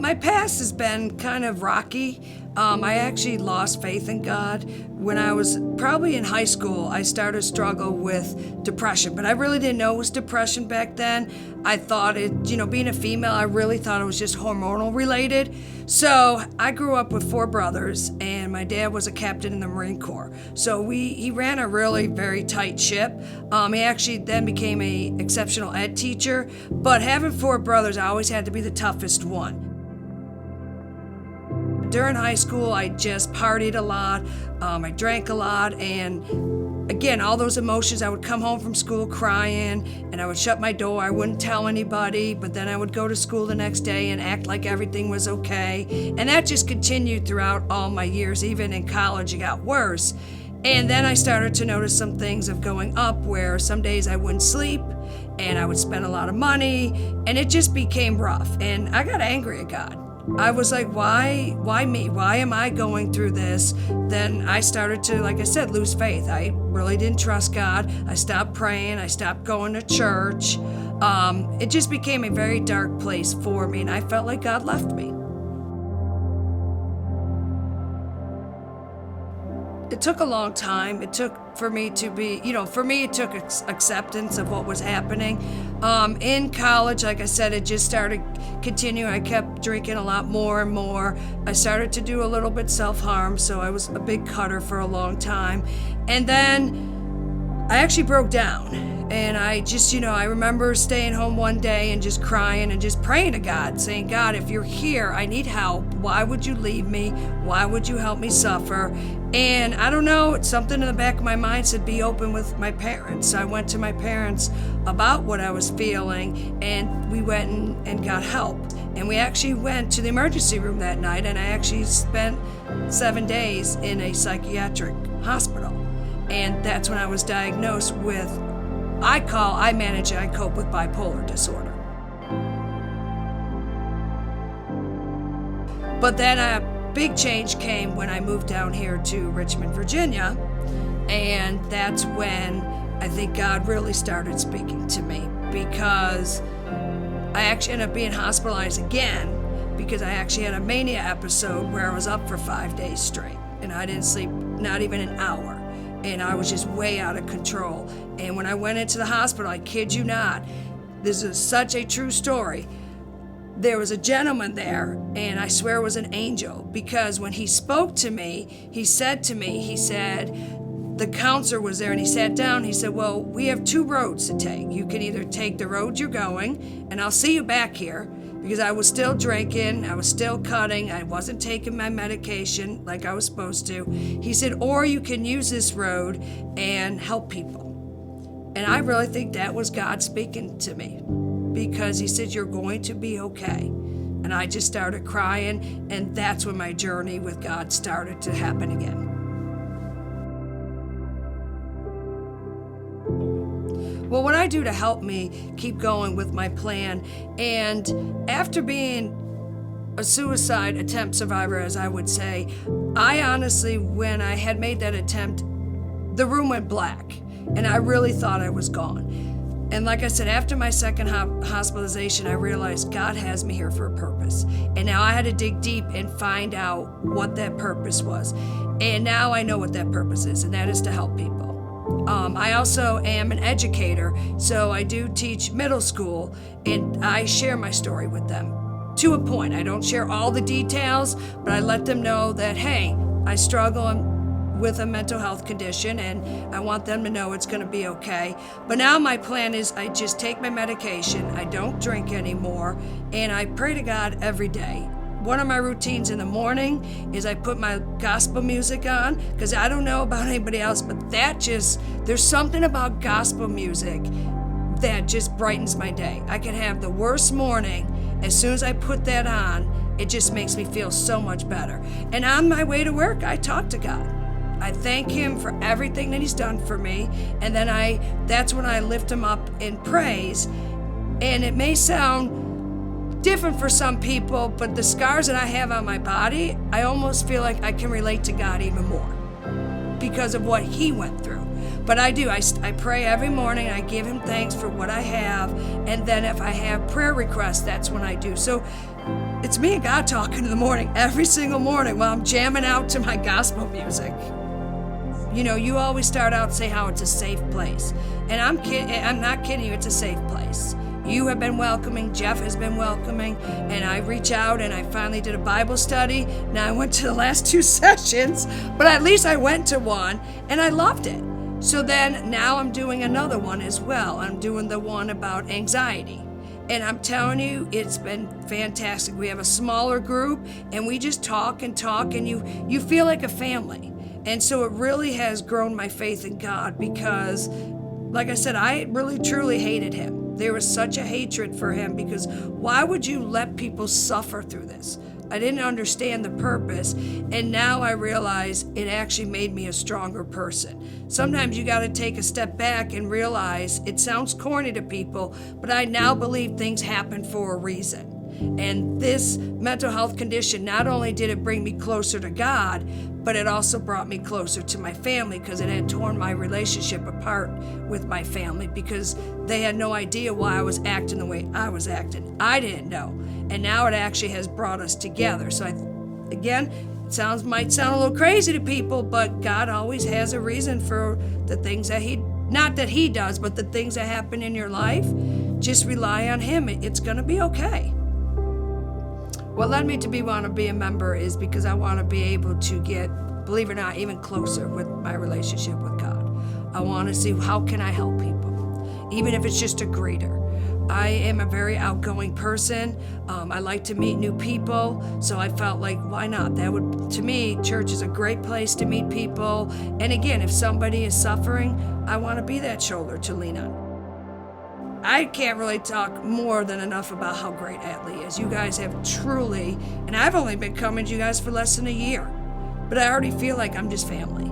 My past has been kind of rocky. I actually lost faith in God. When I was probably in high school, I started to struggle with depression, but I really didn't know it was depression back then. I thought it, being a female, I really thought it was just hormonal related. So I grew up with 4 brothers, and my dad was a captain in the Marine Corps. So he ran a really very tight ship. He actually then became a exceptional ed teacher, but having 4 brothers, I always had to be the toughest one. During high school, I just partied a lot, I drank a lot, and again, all those emotions, I would come home from school crying, and I would shut my door, I wouldn't tell anybody, but then I would go to school the next day and act like everything was okay, and that just continued throughout all my years. Even in college, it got worse, and then I started to notice some things of going up, where some days I wouldn't sleep, and I would spend a lot of money, and it just became rough, and I got angry at God. I was like, why me? Why am I going through this? Then I started to, like I said, lose faith. I really didn't trust God. I stopped praying. I stopped going to church. It just became a very dark place for me, and I felt like God left me. It took a long time. It took for me to be, it took acceptance of what was happening. In college, like I said, it just started continuing. I kept drinking a lot more and more. I started to do a little bit self-harm, so I was a big cutter for a long time. And then I actually broke down. And I just, I remember staying home one day and just crying and just praying to God, saying, God, if you're here, I need help. Why would you leave me? Why would you help me suffer? And I don't know, something in the back of my mind said, be open with my parents. So I went to my parents about what I was feeling, and we went and got help. And we actually went to the emergency room that night, and I actually spent 7 days in a psychiatric hospital. And that's when I was diagnosed with, I cope with bipolar disorder. But then a big change came when I moved down here to Richmond, Virginia, and that's when I think God really started speaking to me, because I actually ended up being hospitalized again because I actually had a mania episode where I was up for 5 days straight, and I didn't sleep not even an hour. And I was just way out of control. And when I went into the hospital, I kid you not, this is such a true story. There was a gentleman there, and I swear it was an angel, because when he spoke to me, he said, the counselor was there, and he sat down, he said, well, we have 2 roads to take. You can either take the road you're going, and I'll see you back here, because I was still drinking, I was still cutting, I wasn't taking my medication like I was supposed to. He said, or you can use this road and help people. And I really think that was God speaking to me, because he said, you're going to be okay. And I just started crying, and that's when my journey with God started to happen again. Well, what I do to help me keep going with my plan, and after being a suicide attempt survivor, as I would say, I honestly, when I had made that attempt, the room went black, and I really thought I was gone. And like I said, after my second hospitalization, I realized God has me here for a purpose. And now I had to dig deep and find out what that purpose was. And now I know what that purpose is, and that is to help people. I also am an educator, so I do teach middle school, and I share my story with them to a point. I don't share all the details, but I let them know that, hey, I struggle with a mental health condition, and I want them to know it's going to be okay. But now my plan is I just take my medication, I don't drink anymore, and I pray to God every day. One of my routines in the morning is I put my gospel music on, because I don't know about anybody else, but there's something about gospel music that just brightens my day. I can have the worst morning. As soon as I put that on, it just makes me feel so much better. And on my way to work, I talk to God. I thank him for everything that he's done for me, and then that's when I lift him up in praise. And it may sound different for some people, but the scars that I have on my body, I almost feel like I can relate to God even more because of what he went through. But I do, I pray every morning, I give him thanks for what I have, and then if I have prayer requests, that's when I do. So it's me and God talking in the morning, every single morning while I'm jamming out to my gospel music. You know, you always start out and say how it's a safe place. And I'm not kidding you, it's a safe place. You have been welcoming, Jeff has been welcoming, and I reach out and I finally did a Bible study. Now I went to the last 2 sessions, but at least I went to one and I loved it. So then now I'm doing another one as well. I'm doing the one about anxiety. And I'm telling you, it's been fantastic. We have a smaller group and we just talk and you feel like a family. And so it really has grown my faith in God because, like I said, I really truly hated him. There was such a hatred for him because why would you let people suffer through this? I didn't understand the purpose, and now I realize it actually made me a stronger person. Sometimes you got to take a step back and realize it sounds corny to people, but I now believe things happen for a reason. And this mental health condition, not only did it bring me closer to God, but it also brought me closer to my family because it had torn my relationship apart with my family because they had no idea why I was acting the way I was acting. I didn't know. And now it actually has brought us together. So again, it might sound a little crazy to people, but God always has a reason for the things that not that he does, but the things that happen in your life. Just rely on him. It's going to be okay. What led me to want to be a member is because I want to be able to get, believe it or not, even closer with my relationship with God. I want to see how can I help people, even if it's just a greeter. I am a very outgoing person. I like to meet new people, so I felt like, why not? To me, church is a great place to meet people. And again, if somebody is suffering, I want to be that shoulder to lean on. I can't really talk more than enough about how great Atlee is. You guys have truly, and I've only been coming to you guys for less than a year, but I already feel like I'm just family.